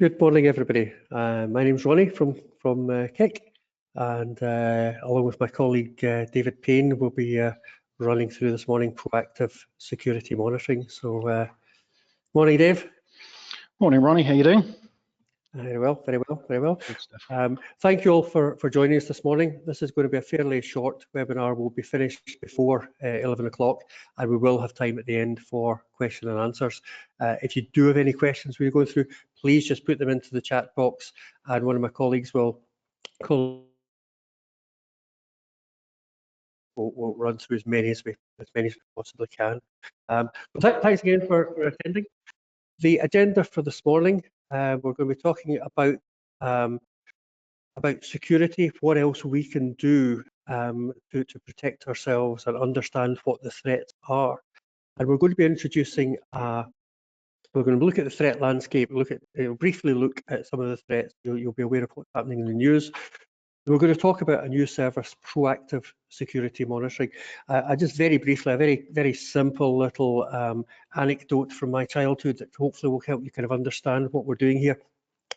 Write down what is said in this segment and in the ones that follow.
Good morning, everybody. My name's Ronnie from KIC, and along with my colleague David Payne, we'll be running through this morning proactive security monitoring. So, morning, Dave. Morning, Ronnie. How you doing? Very well, very well, very well. Good stuff. Thank you all for joining us this morning. This is going to be a fairly short webinar. We'll be finished before 11 o'clock, and we will have time at the end for question and answers. If you do have any questions we're going through, please just put them into the chat box, and one of my colleagues will run through as many as we possibly can. But thanks again for attending. The agenda for this morning, we're going to be talking about security, what else we can do to protect ourselves and understand what the threats are. And we're going to be introducing, we're going to look at the threat landscape, briefly look at some of the threats. You'll be aware of what's happening in the news. We're going to talk about a new service, proactive security monitoring. I just very briefly, a very simple little anecdote from my childhood that hopefully will help you kind of understand what we're doing here.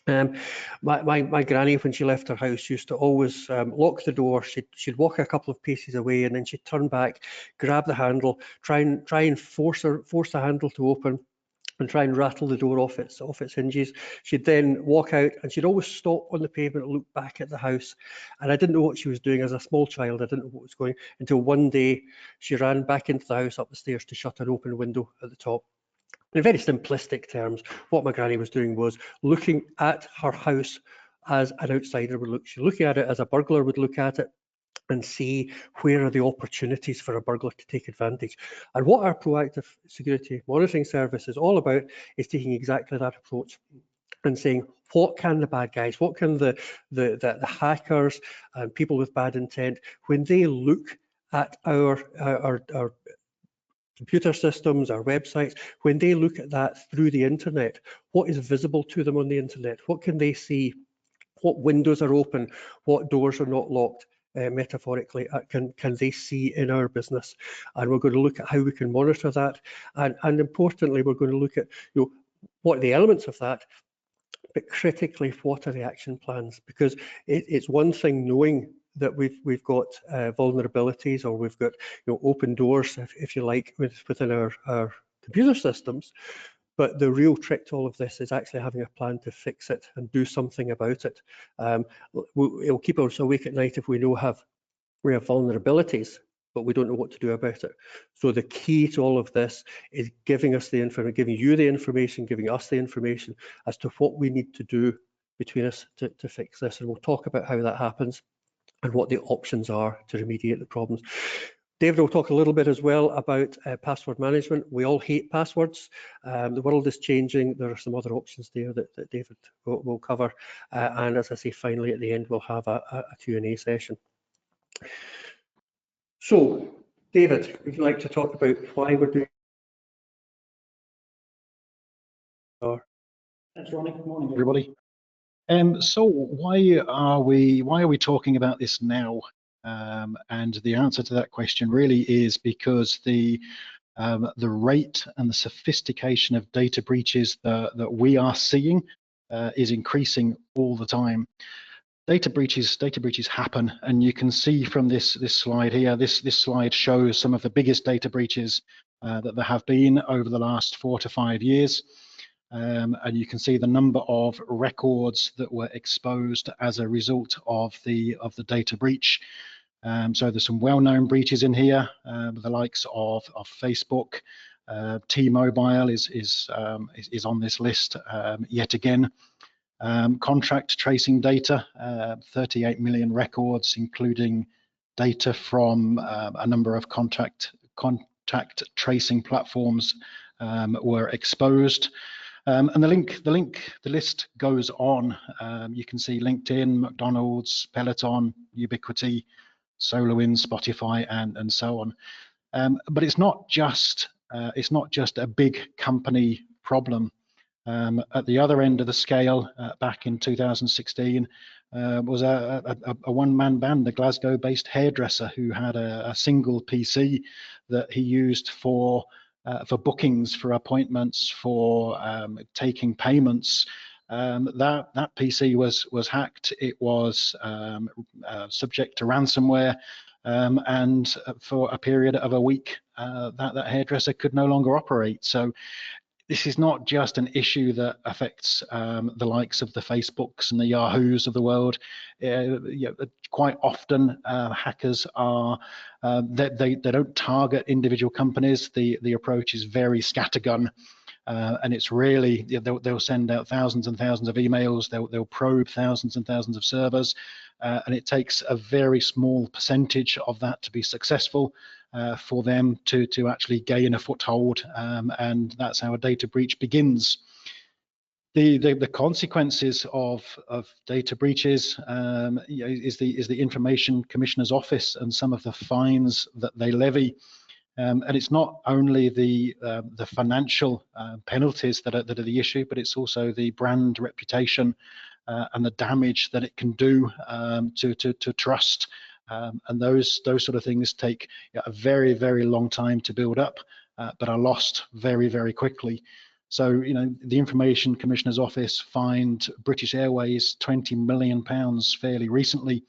My granny, when she left her house, used to always lock the door. She'd walk a couple of paces away, and then she'd turn back, grab the handle, try and force the handle to open, and try and rattle the door off its hinges. She'd then walk out, and she'd always stop on the pavement and look back at the house. And I didn't know what she was doing as a small child. I didn't know what was going until one day she ran back into the house up the stairs to shut an open window at the top. In very simplistic terms, what my granny was doing was looking at her house as an outsider would look. She's looking at it as a burglar would look at it and see where are the opportunities for a burglar to take advantage. And what our proactive security monitoring service is all about is taking exactly that approach and saying, what can the bad guys, what can the hackers and people with bad intent, when they look at our computer systems, our websites, when they look at that through the internet, what is visible to them on the internet? What can they see? What windows are open? What doors are not locked? Metaphorically, can they see in our business? And we're going to look at how we can monitor that. And importantly, we're going to look at what are the elements of that, but critically, what are the action plans? Because it's one thing knowing that we've got vulnerabilities, or we've got open doors, if you like, within our computer systems. But the real trick to all of this is actually having a plan to fix it and do something about it. It'll keep us awake at night if we have vulnerabilities, but we don't know what to do about it. So the key to all of this is giving us the information, giving you the information, giving us the information as to what we need to do between us to fix this. And we'll talk about how that happens and what the options are to remediate the problems. David will talk a little bit as well about password management. We all hate passwords. The world is changing. There are some other options there that David will cover. And as I say, finally, at the end, we'll have a Q&A session. So, David, would you like to talk about why we're doing? Thanks, Ronnie. Good morning, everybody. So why are we talking about this now? And the answer to that question really is because the rate and the sophistication of data breaches that we are seeing is increasing all the time. Data breaches happen, and you can see from this slide here. This slide shows some of the biggest data breaches that there have been over the last 4 to 5 years. And you can see the number of records that were exposed as a result of the data breach. So there's some well-known breaches in here, the likes of Facebook. T-Mobile is on this list yet again. Contract tracing data, 38 million records, including data from a number of contact tracing platforms were exposed. And the list goes on. You can see LinkedIn, McDonald's, Peloton, Ubiquiti, SolarWinds, Spotify, and so on. But it's not just a big company problem. At the other end of the scale, back in 2016, was a one-man band, a Glasgow-based hairdresser who had a single PC that he used for bookings, for appointments, for taking payments, that PC was hacked. It was subject to ransomware, and for a period of a week, that hairdresser could no longer operate. So this is not just an issue that affects the likes of the Facebooks and the Yahoos of the world. Quite often, hackers are they don't target individual companies. The approach is very scattergun. And it's really, they'll send out thousands and thousands of emails, they'll probe thousands and thousands of servers, and it takes a very small percentage of that to be successful for them to actually gain a foothold, and that's how a data breach begins. The consequences of data breaches is the Information Commissioner's Office and some of the fines that they levy. And it's not only the financial penalties that are the issue, but it's also the brand reputation and the damage that it can do to trust. And those sort of things take a very, very long time to build up, but are lost very, very quickly. So, the Information Commissioner's Office fined British Airways £20 million fairly recently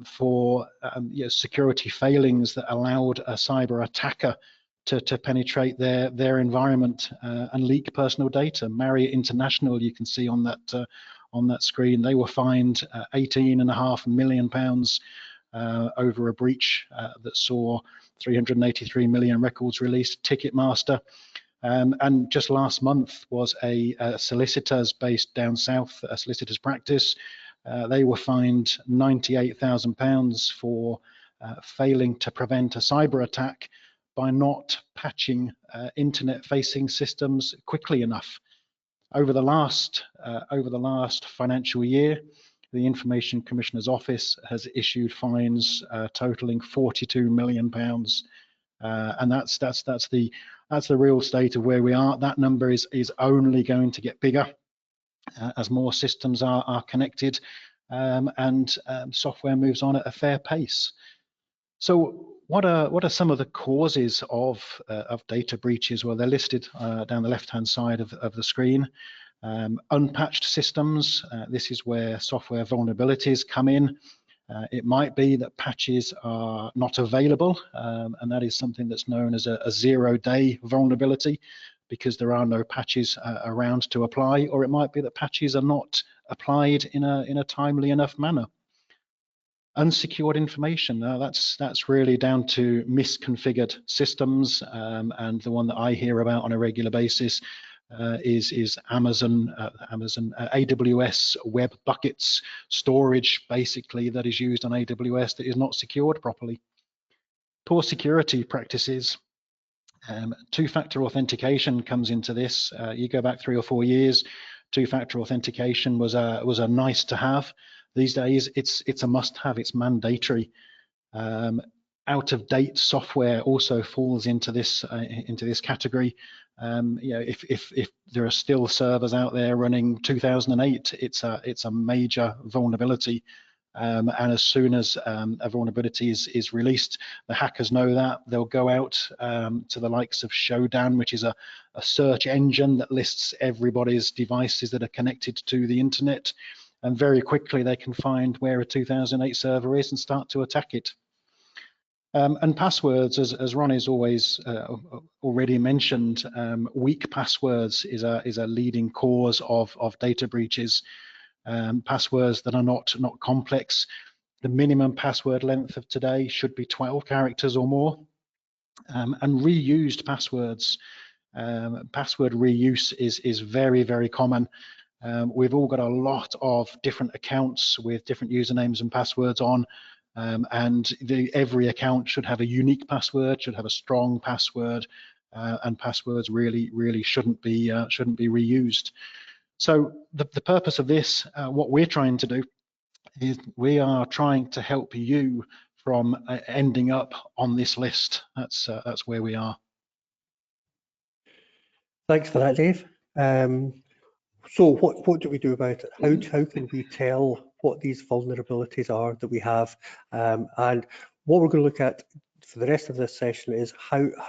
for security failings that allowed a cyber attacker to penetrate their environment and leak personal data. Marriott International, you can see on that screen, they were fined £18.5 million over a breach that saw 383 million records released. Ticketmaster. And just last month was a solicitors based down south, a solicitors practice. They were fined £98,000 for failing to prevent a cyber attack by not patching internet-facing systems quickly enough. Over the last financial year, the Information Commissioner's Office has issued fines totaling £42 million, and that's the real state of where we are. That number is only going to get bigger as more systems are connected and software moves on at a fair pace. So what are some of the causes of data breaches? Well, they're listed down the left-hand side of the screen. Unpatched systems, this is where software vulnerabilities come in. It might be that patches are not available, and that is something that's known as a zero-day vulnerability, because there are no patches around to apply, or it might be that patches are not applied in a timely enough manner. Unsecured information, that's really down to misconfigured systems, and the one that I hear about on a regular basis is Amazon AWS web buckets storage, basically, that is used on AWS that is not secured properly. Poor security practices. Two-factor authentication comes into this. You go back 3 or 4 years, two-factor authentication was a nice to have. These days, it's a must-have. It's mandatory. Out-of-date software also falls into this category. If there are still servers out there running 2008, it's a major vulnerability. And as soon as a vulnerability is released, the hackers know that. They'll go out to the likes of Shodan, which is a search engine that lists everybody's devices that are connected to the internet. And very quickly, they can find where a 2008 server is and start to attack it. And passwords, as Ron has already mentioned, weak passwords is a leading cause of data breaches. Passwords that are not complex. The minimum password length of today should be 12 characters or more. And reused passwords. Password reuse is very, very common. We've all got a lot of different accounts with different usernames and passwords on. And every account should have a unique password, should have a strong password, and passwords really shouldn't be reused. So the purpose of this, what we're trying to do, is we are trying to help you from ending up on this list. That's where we are. Thanks for that, Dave. So what do we do about it? How can we tell what these vulnerabilities are that we have? And what we're going to look at for the rest of this session is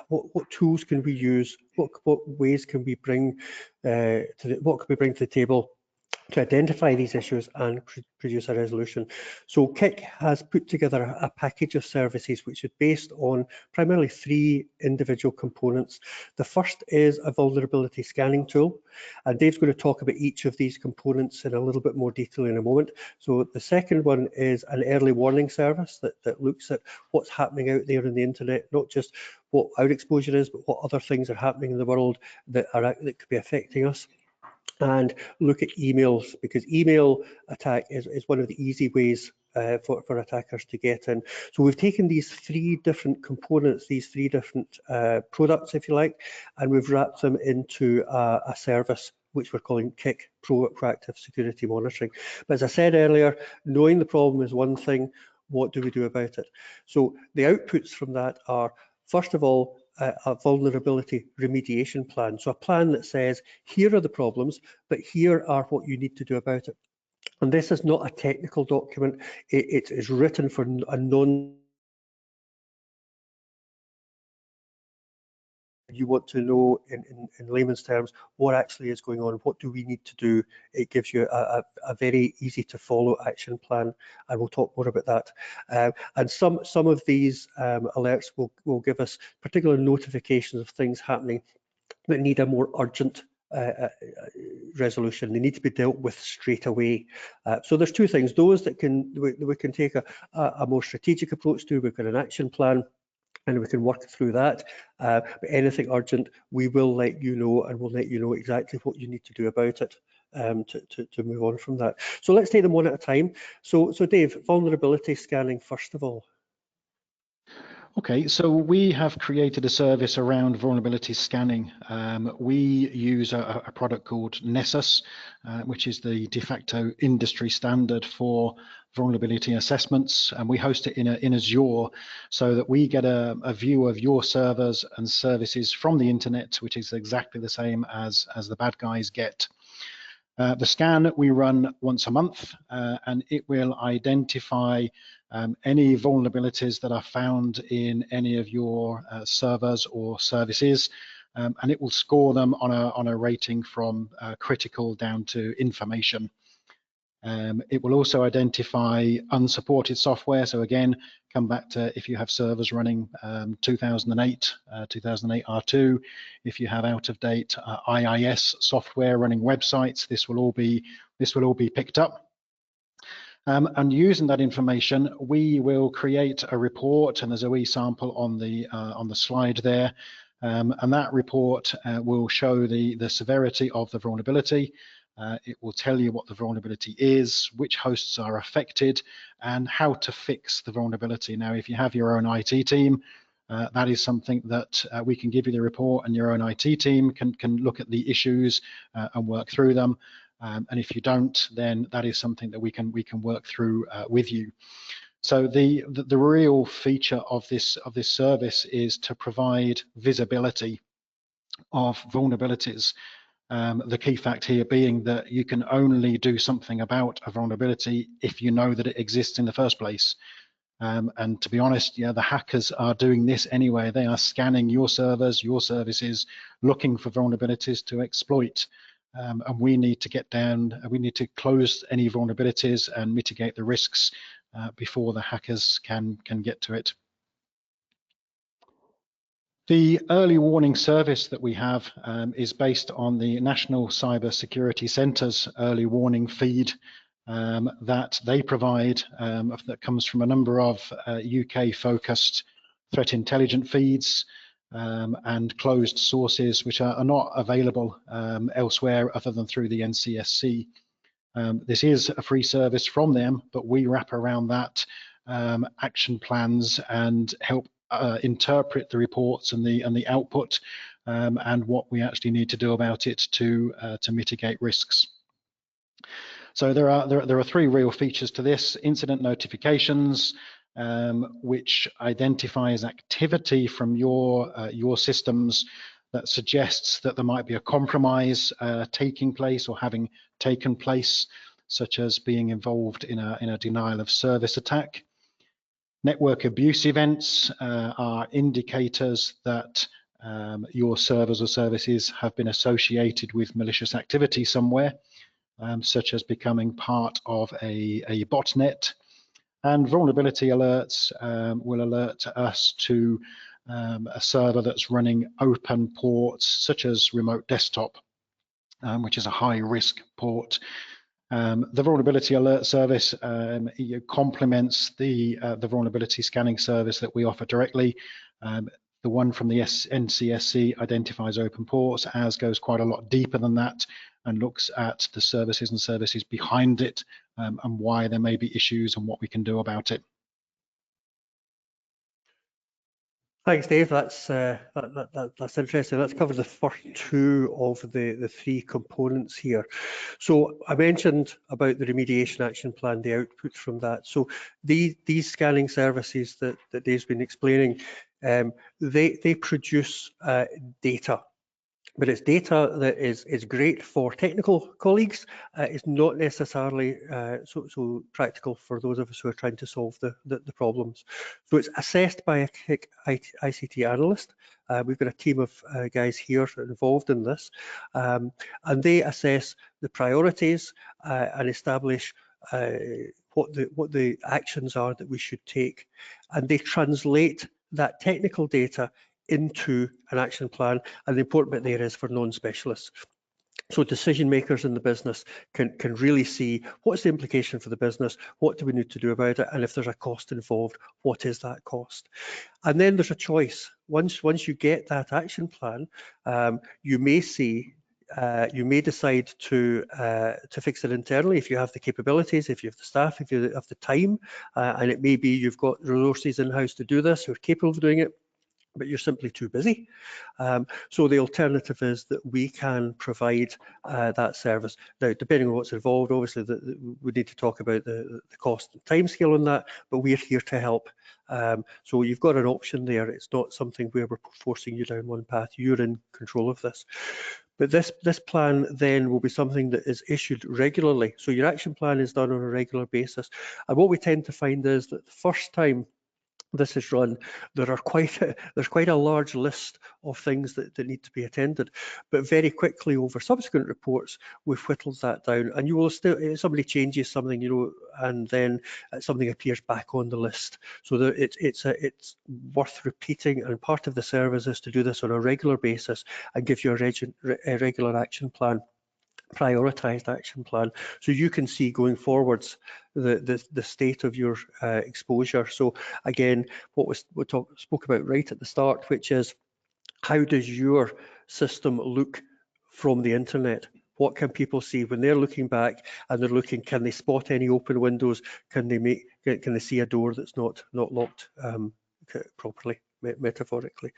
what tools can we use, what ways can we bring what can we bring to the table to identify these issues and produce a resolution. So KIC has put together a package of services which is based on primarily 3 individual components. The first is a vulnerability scanning tool, and Dave's going to talk about each of these components in a little bit more detail in a moment. So the second one is an early warning service that looks at what's happening out there on the internet, not just what our exposure is, but what other things are happening in the world that could be affecting us. And look at emails, because email attack is one of the easy ways for attackers to get in. So we've taken these 3 different components, these 3 different products, if you like, and we've wrapped them into a service which we're calling KIC, Proactive Security Monitoring. But as I said earlier, knowing the problem is one thing. What do we do about it? So the outputs from that are, first of all, a vulnerability remediation plan. So a plan that says, here are the problems, but here are what you need to do about it. And this is not a technical document. It is written for a non. You want to know in layman's terms what actually is going on, what do we need to do. It gives you a very easy to follow action plan, and we'll talk more about that. And some of these alerts will give us particular notifications of things happening that need a more urgent resolution. They need to be dealt with straight away. So there's 2 things: those that we can take a more strategic approach to. We've got an action plan, and we can work through that. But anything urgent, we will let you know, and we'll let you know exactly what you need to do about it to move on from that. So let's take them one at a time. So Dave, vulnerability scanning first of all. Okay, so we have created a service around vulnerability scanning. We use a product called Nessus, which is the de facto industry standard for vulnerability assessments, and we host it in Azure so that we get a view of your servers and services from the internet, which is exactly the same as the bad guys get. The scan we run once a month, and it will identify any vulnerabilities that are found in any of your servers or services, and it will score them on a rating from critical down to information. It will also identify unsupported software. So again, come back to if you have servers running 2008 R2, if you have out of date IIS software running websites, this will all be picked up. And using that information, we will create a report, and there's a wee sample on the slide there. And that report will show the severity of the vulnerability. It will tell you what the vulnerability is, which hosts are affected, and how to fix the vulnerability. Now, if you have your own IT team, that is something that we can give you the report, and your own IT team can look at the issues and work through them. And if you don't, then that is something that we can work through with you. So the real feature of this service is to provide visibility of vulnerabilities. The key fact here being that you can only do something about a vulnerability if you know that it exists in the first place. And to be honest, the hackers are doing this anyway. They are scanning your servers, your services, looking for vulnerabilities to exploit. And we need to get down, we need to close any vulnerabilities and mitigate the risks before the hackers can get to it. The early warning service that we have is based on the National Cyber Security Centre's early warning feed that they provide, that comes from a number of UK-focused threat intelligence feeds and closed sources, which are not available elsewhere other than through the NCSC. This is a free service from them, but we wrap around that action plans and help interpret the reports and the output and what we actually need to do about it to mitigate risks. So there are 3 real features to this: incident notifications, which identifies activity from your systems that suggests that there might be a compromise taking place or having taken place, such as being involved in a denial of service attack. Network abuse events are indicators that your servers or services have been associated with malicious activity somewhere, such as becoming part of a botnet. And vulnerability alerts will alert us to a server that's running open ports, such as remote desktop, which is a high risk port. The vulnerability alert service complements the vulnerability scanning service that we offer directly. The one from the NCSC identifies open ports, as goes quite a lot deeper than that and looks at the services and services behind it and why there may be issues and what we can do about it. Thanks, Dave. That's interesting. Let's cover the first two of the three components here. So I mentioned about the remediation action plan, the output from that. So these scanning services that Dave's been explaining, they produce data. But it's data that is great for technical colleagues. It's not necessarily so practical for those of us who are trying to solve the problems. So it's assessed by a ICT analyst. We've got a team of guys here involved in this, and they assess the priorities and establish what the actions are that we should take, and they translate that technical data into an action plan. And the important bit there is for non-specialists. So decision makers in the business can really see what's the implication for the business, what do we need to do about it, and if there's a cost involved, what is that cost? And then there's a choice. Once you get that action plan, you may see you may decide to fix it internally if you have the capabilities, if you have the staff, if you have the time, and it may be you've got resources in-house to do this, who are capable of doing it, but you're simply too busy. So the alternative is that we can provide that service. Now, depending on what's involved, obviously we need to talk about the cost and timescale on that, but we're here to help. So you've got an option there. It's not something where we're forcing you down one path. You're in control of this. But this plan then will be something that is issued regularly. So your action plan is done on a regular basis. And what we tend to find is that the first time this is run, there's quite a large list of things that need to be attended, but very quickly over subsequent reports we've whittled that down, and you will still, if somebody changes something, you know, and then something appears back on the list, so that it's worth repeating, and part of the service is to do this on a regular basis and give you a regular action plan, prioritized action plan, so you can see going forwards the state of your exposure. So again, what we spoke about right at the start, which is how does your system look from the internet? What can people see when they're looking back and they're looking? Can they spot any open windows? Can they see a door that's not locked properly, metaphorically?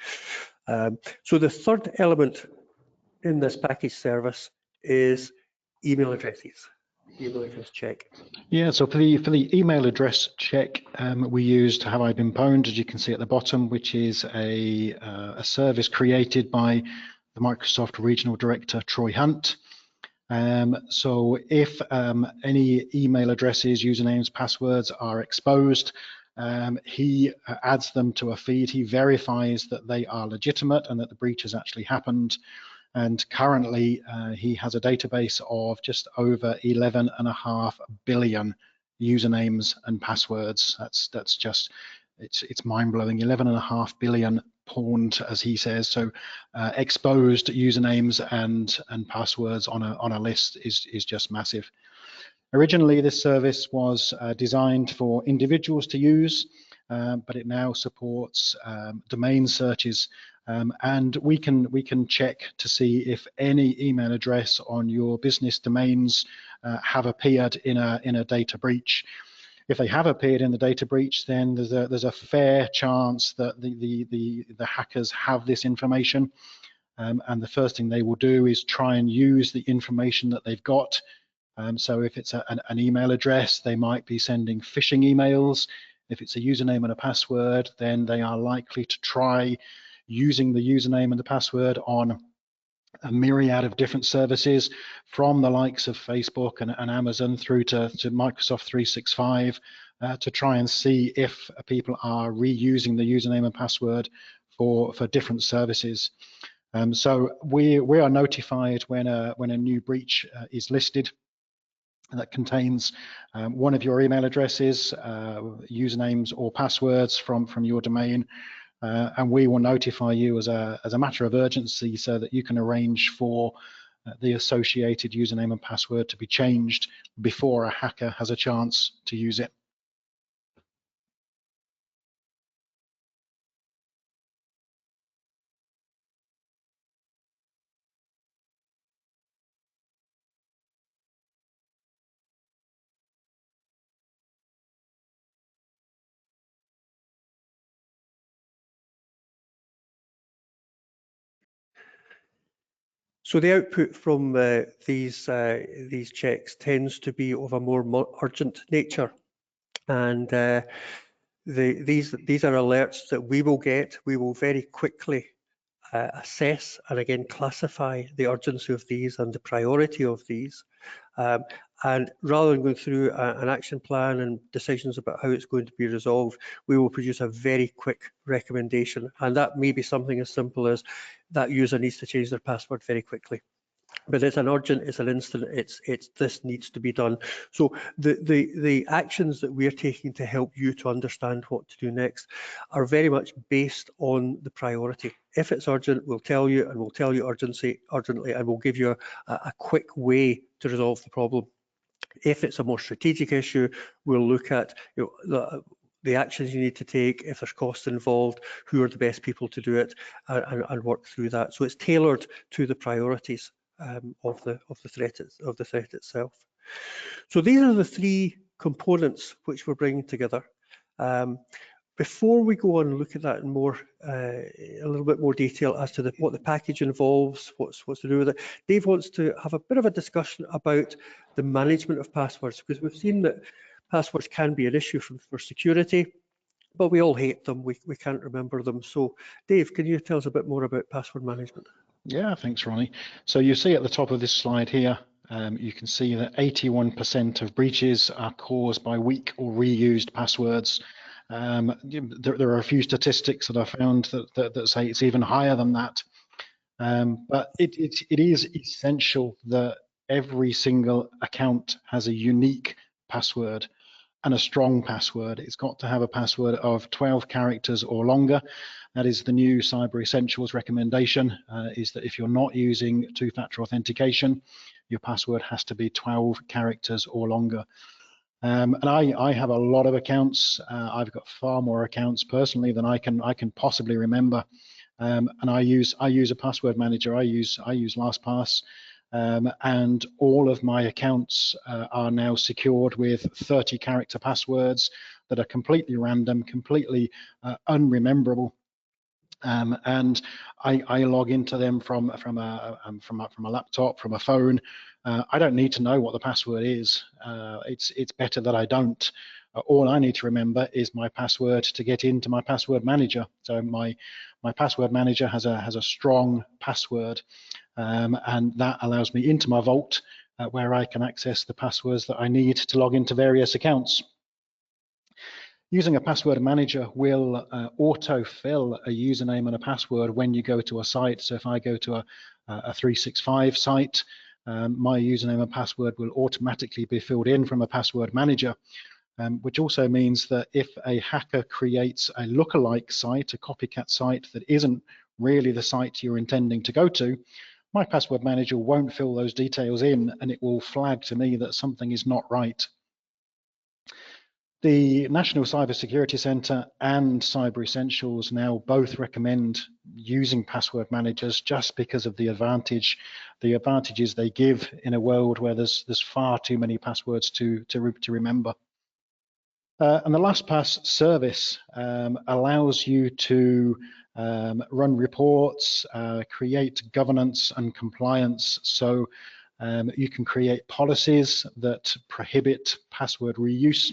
So the third element in this package service is email addresses, email address check. Yeah, so for the email address check, we used Have I Been Pwned, as you can see at the bottom, which is a service created by the Microsoft Regional Director, Troy Hunt. So if any email addresses, usernames, passwords are exposed, he adds them to a feed. He verifies that they are legitimate and that the breach has actually happened. And currently, he has a database of just over 11.5 billion usernames and passwords. That's just, it's mind-blowing. 11.5 billion pawned, as he says. So exposed usernames and passwords on a list is just massive. Originally, this service was designed for individuals to use, but it now supports domain searches. And we can check to see if any email address on your business domains have appeared in a data breach. If they have appeared in the data breach, then there's a fair chance that the hackers have this information, and the first thing they will do is try and use the information that they've got. So if it's an email address, they might be sending phishing emails. If it's a username and a password, then they are likely to try using the username and the password on a myriad of different services, from the likes of Facebook and Amazon through to Microsoft 365, to try and see if people are reusing the username and password for different services. So we are notified when a new breach is listed that contains one of your email addresses, usernames or passwords from your domain, and we will notify you as a matter of urgency so that you can arrange for the associated username and password to be changed before a hacker has a chance to use it. So the output from these checks tends to be of a more urgent nature, and these are alerts that we will get. We will very quickly assess and again classify the urgency of these and the priority of these. And rather than going through an action plan and decisions about how it's going to be resolved, we will produce a very quick recommendation. And that may be something as simple as that user needs to change their password very quickly. But it's an urgent, it's an instant, it's this needs to be done. So the actions that we're taking to help you to understand what to do next are very much based on the priority. If it's urgent, we'll tell you, and we'll tell you urgently, and we'll give you a quick way to resolve the problem. If it's a more strategic issue, we'll look at the actions you need to take, if there's costs involved, who are the best people to do it, and work through that. So it's tailored to the priorities of the threat itself. So these are the three components which we're bringing together. Before we go on and look at that in a little bit more detail as to what the package involves, what's to do with it, Dave wants to have a bit of a discussion about the management of passwords, because we've seen that passwords can be an issue for security, but we all hate them. We can't remember them. So Dave, can you tell us a bit more about password management? Yeah, thanks, Ronnie. So you see at the top of this slide here, you can see that 81% of breaches are caused by weak or reused passwords. There are a few statistics that I found that say it's even higher than that. But it is essential that every single account has a unique password and a strong password. It's got to have a password of 12 characters or longer. That is the new Cyber Essentials recommendation, is that if you're not using two-factor authentication, your password has to be 12 characters or longer. And I have a lot of accounts. I've got far more accounts personally than I can possibly remember. And I use a password manager. I use LastPass. And all of my accounts are now secured with 30 character passwords that are completely random, completely unrememberable. And I log into them from a laptop, from a phone. I don't need to know what the password is. It's better that I don't. All I need to remember is my password to get into my password manager. So my password manager has a strong password, and that allows me into my vault where I can access the passwords that I need to log into various accounts. Using a password manager will auto-fill a username and a password when you go to a site. So if I go to a 365 site, my username and password will automatically be filled in from a password manager, which also means that if a hacker creates a lookalike site, a copycat site that isn't really the site you're intending to go to, my password manager won't fill those details in, and it will flag to me that something is not right. The National Cybersecurity Centre and Cyber Essentials now both recommend using password managers just because of the advantages they give in a world where there's far too many passwords to remember. And the LastPass service allows you to run reports, create governance and compliance. So you can create policies that prohibit password reuse.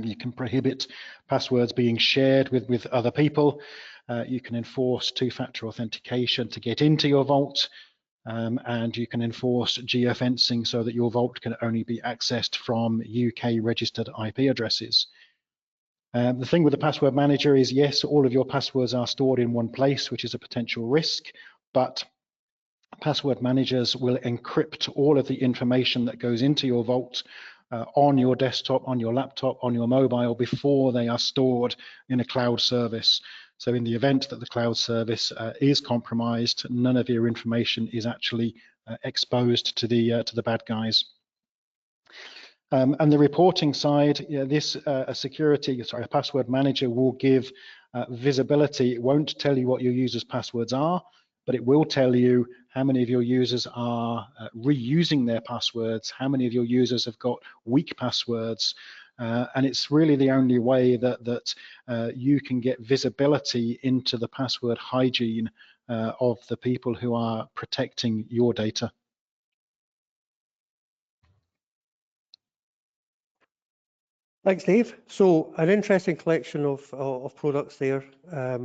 You can prohibit passwords being shared with other people. You can enforce two-factor authentication to get into your vault, and you can enforce geofencing so that your vault can only be accessed from UK registered IP addresses. The thing with the password manager is, yes, all of your passwords are stored in one place, which is a potential risk, but password managers will encrypt all of the information that goes into your vault on your desktop, on your laptop, on your mobile before they are stored in a cloud service. So in the event that the cloud service is compromised, none of your information is actually exposed to the bad guys. And the reporting side, a password manager will give visibility. It won't tell you what your users' passwords are, but it will tell you how many of your users are reusing their passwords, how many of your users have got weak passwords, and it's really the only way that you can get visibility into the password hygiene of the people who are protecting your data. Thanks, Dave. So an interesting collection of products there,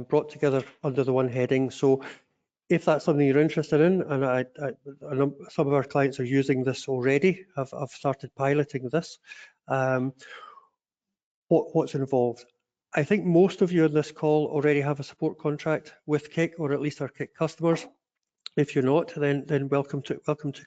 brought together under the one heading. So if that's something you're interested in, and some of our clients are using this already, I've started piloting this. What's involved? I think most of you on this call already have a support contract with Kik, or at least our Kik customers. If you're not, then welcome to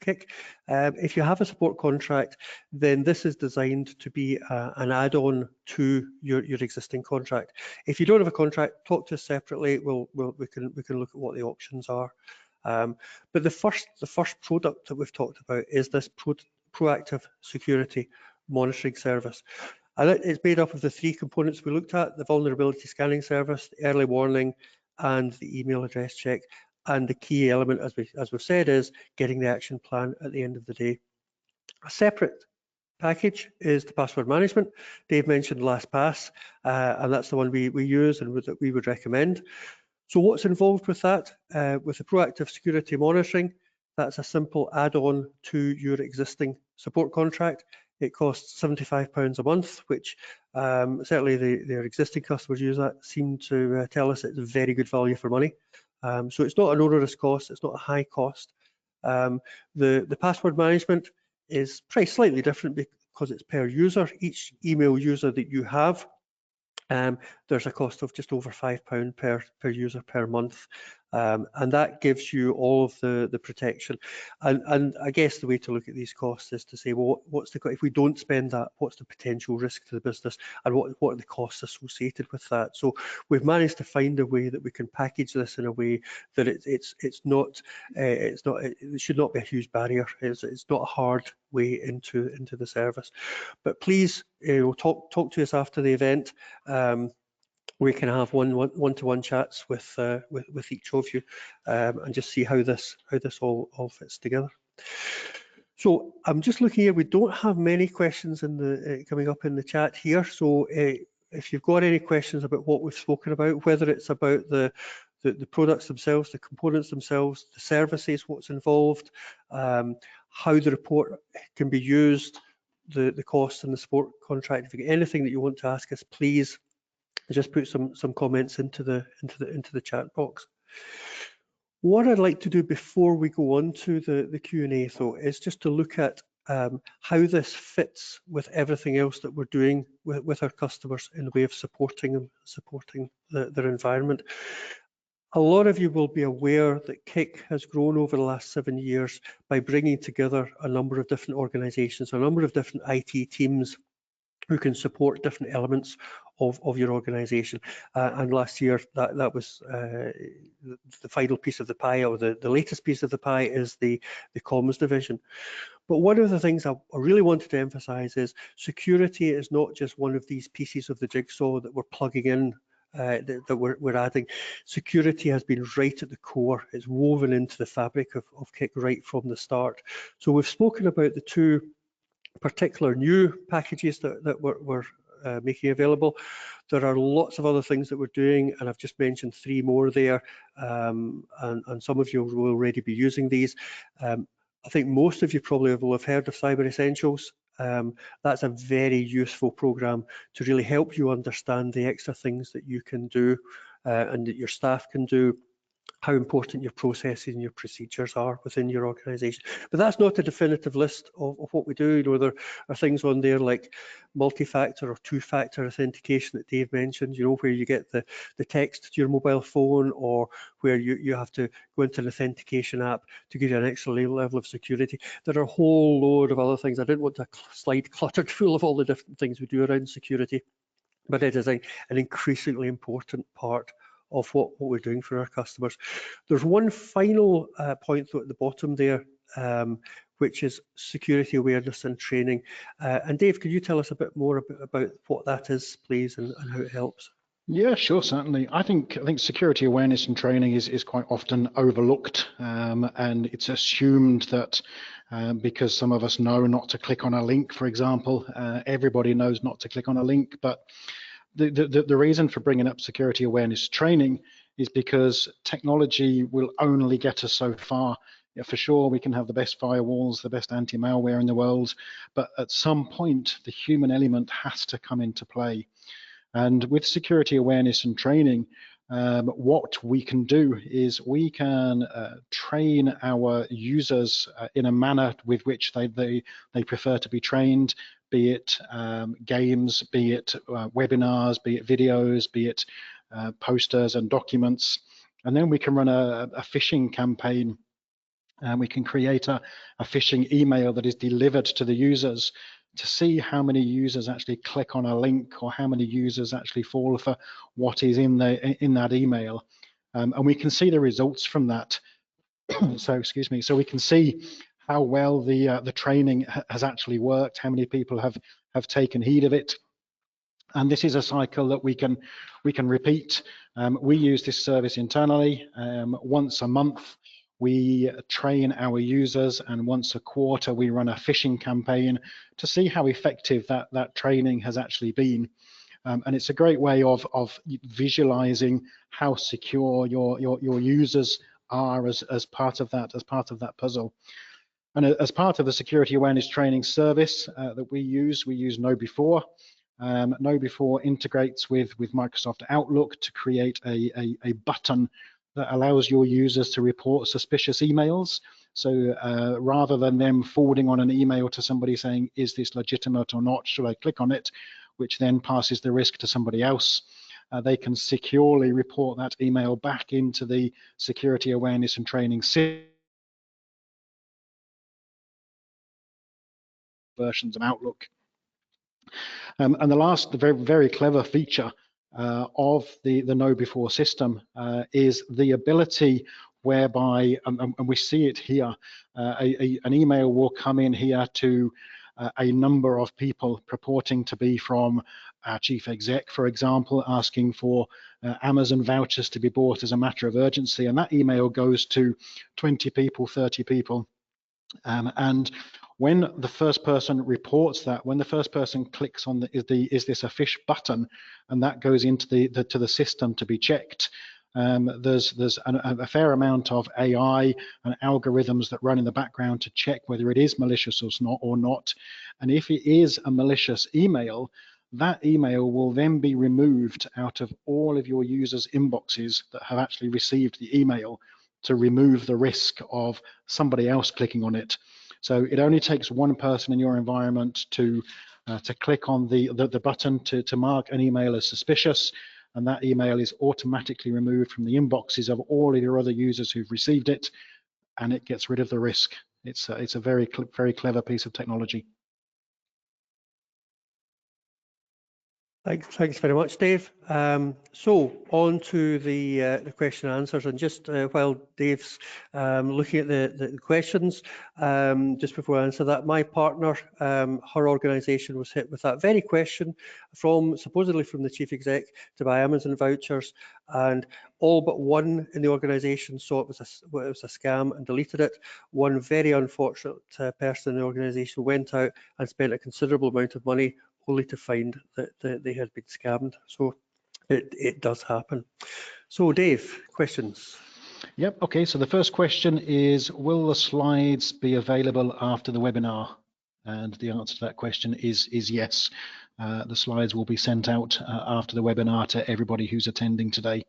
Kik. If you have a support contract, then this is designed to be an add-on to your existing contract. If you don't have a contract, talk to us separately. We can look at what the options are. But the first product that we've talked about is this proactive security monitoring service. And it's made up of the three components we looked at: the vulnerability scanning service, the early warning, and the email address check. And the key element, as we've said, is getting the action plan at the end of the day. A separate package is the password management. Dave mentioned LastPass, and that's the one we use and that we would recommend. So what's involved with that? With the proactive security monitoring, that's a simple add-on to your existing support contract. It costs £75 a month, which certainly their existing customers use that seem to tell us it's very good value for money. So it's not an onerous cost, it's not a high cost. The password management is priced slightly different because it's per user. Each email user that you have, there's a cost of just over £5 per user per month, and that gives you all of the protection. And I guess the way to look at these costs is to say, well, if we don't spend that, what's the potential risk to the business, and what are the costs associated with that? So we've managed to find a way that we can package this in a way that it should not be a huge barrier. It's not a hard way into the service. But please, talk to us after the event. We can have one-to-one chats with each of you, and just see how this all fits together. So I'm just looking here. We don't have many questions in the coming up in the chat here. So if you've got any questions about what we've spoken about, whether it's about the products themselves, the components themselves, the services, what's involved, how the report can be used, the cost and the support contract. If you get anything that you want to ask us, please just put some comments into the chat box. What I'd like to do before we go on to the Q&A, though, is just to look at how this fits with everything else that we're doing with our customers in the way of supporting them, supporting their environment. A lot of you will be aware that Kik has grown over the last 7 years by bringing together a number of different organisations, a number of different IT teams who can support different elements of your organisation. And last year, that was the final piece of the pie, or the latest piece of the pie is the comms division. But one of the things I really wanted to emphasise is security is not just one of these pieces of the jigsaw that we're plugging in, that we're adding. Security has been right at the core. It's woven into the fabric of Kik right from the start. So we've spoken about the two particular new packages that we're making available. There are lots of other things that we're doing, and I've just mentioned 3 more there, and some of you will already be using these. I think most of you probably will have heard of Cyber Essentials. That's a very useful program to really help you understand the extra things that you can do and that your staff can do, how important your processes and your procedures are within your organisation. But that's not a definitive list of what we do. You know, there are things on there like multi-factor or two-factor authentication that Dave mentioned, you know, where you get the text to your mobile phone, or where you have to go into an authentication app to give you an extra level of security. There are a whole load of other things. I didn't want a slide cluttered full of all the different things we do around security, but it is an increasingly important part of what we're doing for our customers. There's one final point though at the bottom there, which is security awareness and training. And Dave, could you tell us a bit more about what that is, please, and how it helps? Yeah, sure, certainly. I think security awareness and training is quite often overlooked, and it's assumed that because some of us know not to click on a link, for example, everybody knows not to click on a link. But the reason for bringing up security awareness training is because technology will only get us so far. Yeah, for sure, we can have the best firewalls, the best anti-malware in the world, but at some point, the human element has to come into play. And with security awareness and training, what we can do is we can train our users in a manner with which they prefer to be trained, be it games, be it webinars, be it videos, be it posters and documents. And then we can run a phishing campaign, and we can create a phishing email that is delivered to the users to see how many users actually click on a link, or how many users actually fall for what is in that email. And we can see the results from that. So excuse me. So we can see how well the training has actually worked, how many people have taken heed of it. And this is a cycle that we can repeat. We use this service internally. Once a month, we train our users, and once a quarter, we run a phishing campaign to see how effective that training has actually been. And it's a great way of visualizing how secure your users are as part of that puzzle. And as part of the security awareness training service that we use KnowBe4. KnowBe4 integrates with Microsoft Outlook to create a button that allows your users to report suspicious emails. So rather than them forwarding on an email to somebody saying, is this legitimate or not, should I click on it, which then passes the risk to somebody else, they can securely report that email back into the security awareness and training versions of Outlook. And the last, the very clever feature of the KnowBe4 system is the ability whereby, and we see it here, an email will come in here to a number of people purporting to be from our chief exec, for example, asking for Amazon vouchers to be bought as a matter of urgency. And that email goes to 20 people, 30 people. And when the first person reports that, when the first person clicks on is this a phish button, and that goes into the system to be checked, there's a fair amount of AI and algorithms that run in the background to check whether it is malicious or not. And if it is a malicious email, that email will then be removed out of all of your users' inboxes that have actually received the email, to remove the risk of somebody else clicking on it. So it only takes one person in your environment to click on the button to mark an email as suspicious, and that email is automatically removed from the inboxes of all of your other users who've received it, and it gets rid of the risk. It's a very clever piece of technology. Thanks very much, Dave. So on to the question and answers, and just while Dave's looking at the questions, just before I answer that, my partner, her organisation was hit with that very question supposedly from the chief exec to buy Amazon vouchers, and all but one in the organisation saw it was a scam and deleted it. One very unfortunate person in the organisation went out and spent a considerable amount of money only to find that they had been scammed. So it does happen. So Dave, questions? Yep, okay, so the first question is, will the slides be available after the webinar? And the answer to that question is yes. The slides will be sent out after the webinar to everybody who's attending today.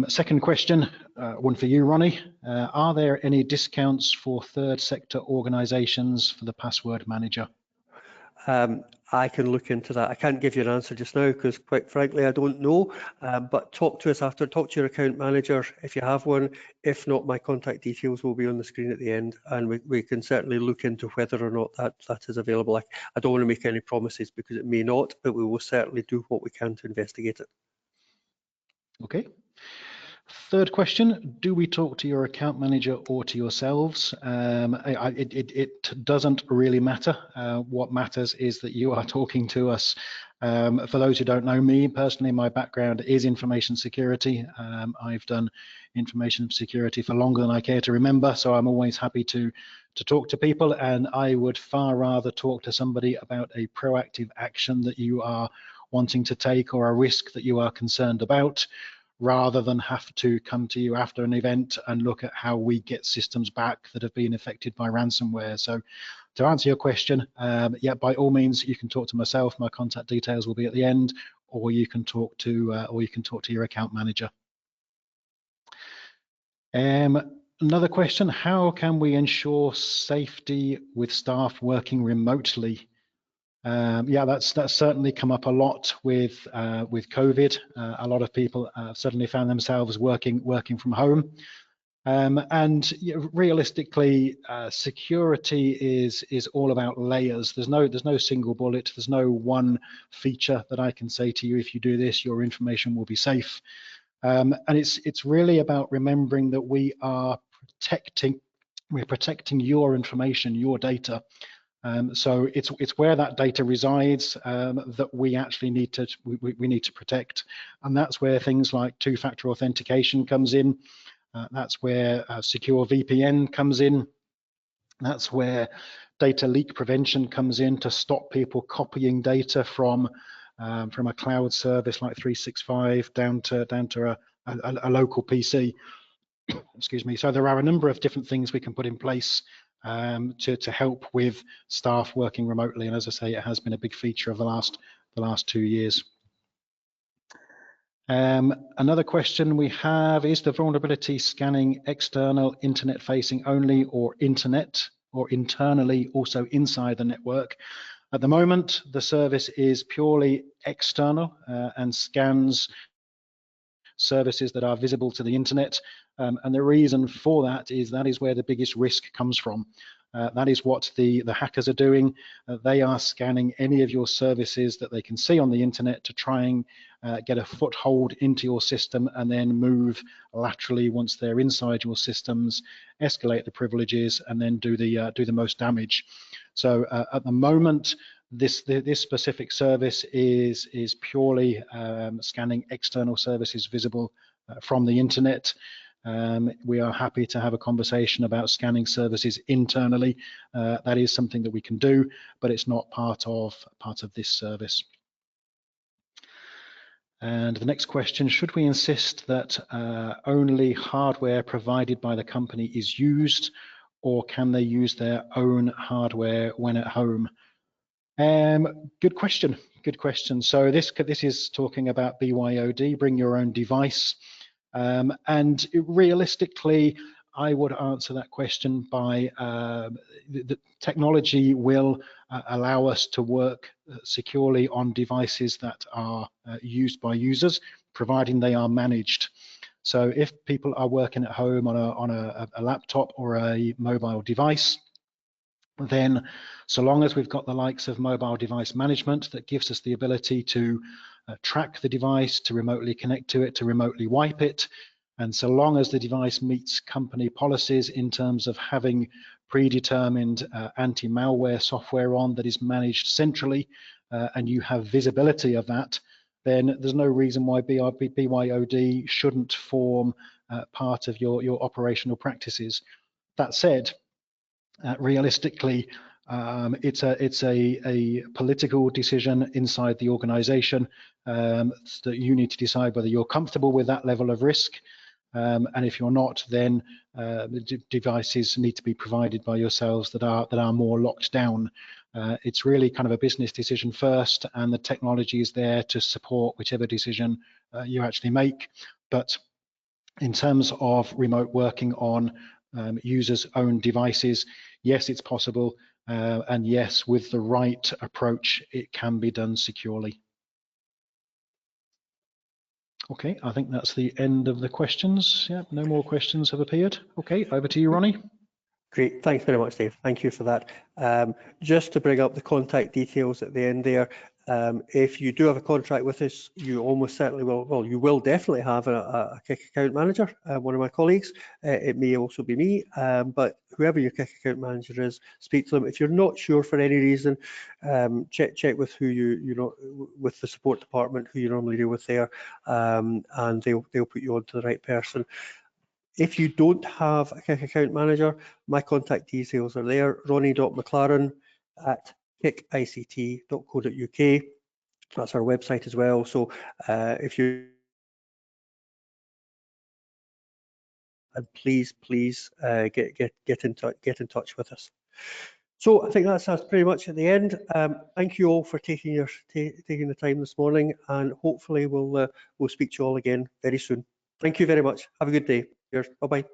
Second question, one for you, Ronnie. Are there any discounts for third sector organisations for the password manager? I can look into that. I can't give you an answer just now because, quite frankly, I don't know. But talk to us after. Talk to your account manager if you have one. If not, my contact details will be on the screen at the end, and we can certainly look into whether or not that is available. I don't want to make any promises because it may not, but we will certainly do what we can to investigate it. Okay. Third question, do we talk to your account manager or to yourselves? It doesn't really matter. What matters is that you are talking to us. For those who don't know me personally, my background is information security. I've done information security for longer than I care to remember, so I'm always happy to talk to people, and I would far rather talk to somebody about a proactive action that you are wanting to take or a risk that you are concerned about, rather than have to come to you after an event and look at how we get systems back that have been affected by ransomware. So to answer your question, yeah, by all means, you can talk to myself. My contact details will be at the end, or you can talk to your account manager. Another question, how can we ensure safety with staff working remotely? Yeah, that's certainly come up a lot with COVID. A lot of people suddenly found themselves working from home, and realistically, security is all about layers. There's no single bullet. There's no one feature that I can say to you, if you do this, your information will be safe. And it's really about remembering that we're protecting your information, your data. So it's where that data resides that we actually need to protect, and that's where things like two-factor authentication comes in. That's where secure VPN comes in. That's where data leak prevention comes in, to stop people copying data from a cloud service like 365 down to a local PC. Excuse me. So there are a number of different things we can put in place to help with staff working remotely, and as I say, it has been a big feature of the last 2 years. Another question we have, is the vulnerability scanning external internet facing only, or internet or internally also inside the network? At the moment, the service is purely external and scans services that are visible to the internet, and the reason for that is where the biggest risk comes from. That is what the hackers are doing. They are scanning any of your services that they can see on the internet to try and get a foothold into your system, and then move laterally once they're inside your systems, escalate the privileges, and then do the most damage. So at the moment, this specific service is purely scanning external services visible from the internet. We are happy to have a conversation about scanning services internally. That is something that we can do, but it's not part of this service. And the next question, should we insist that only hardware provided by the company is used, or can they use their own hardware when at home? Good question. Good question. So this is talking about BYOD, bring your own device. And realistically, I would answer that question by the technology will allow us to work securely on devices that are used by users, providing they are managed. So if people are working at home on a laptop or a mobile device, then so long as we've got the likes of mobile device management that gives us the ability to track the device, to remotely connect to it, to remotely wipe it, and so long as the device meets company policies in terms of having predetermined anti-malware software on that is managed centrally, and you have visibility of that, then there's no reason why BYOD shouldn't form part of your operational practices. That said, realistically, it's a political decision inside the organization that you need to decide whether you're comfortable with that level of risk. And if you're not, then the devices need to be provided by yourselves that are more locked down. It's really kind of a business decision first, and the technology is there to support whichever decision you actually make. But in terms of remote working on users' own devices, yes, it's possible. And yes, with the right approach, it can be done securely. Okay, I think that's the end of the questions. Yeah, no more questions have appeared. Okay, over to you, Ronnie. Great, thanks very much, Dave. Thank you for that. Just to bring up the contact details at the end there, if you do have a contract with us, you almost certainly will, well, you will definitely have a KIK account manager, one of my colleagues. It may also be me, but whoever your KIK account manager is, speak to them. If you're not sure for any reason, check with who you know, with the support department, who you normally deal with there, and they'll put you on to the right person. If you don't have a KIK account manager, my contact details are there, ronnie.mclaren@kikict.co.uk. That's our website as well. So if you, and please get in touch with us. So I think that's pretty much at the end. Thank you all for taking the time this morning, and hopefully we'll speak to you all again very soon. Thank you very much. Have a good day. Cheers. Bye bye.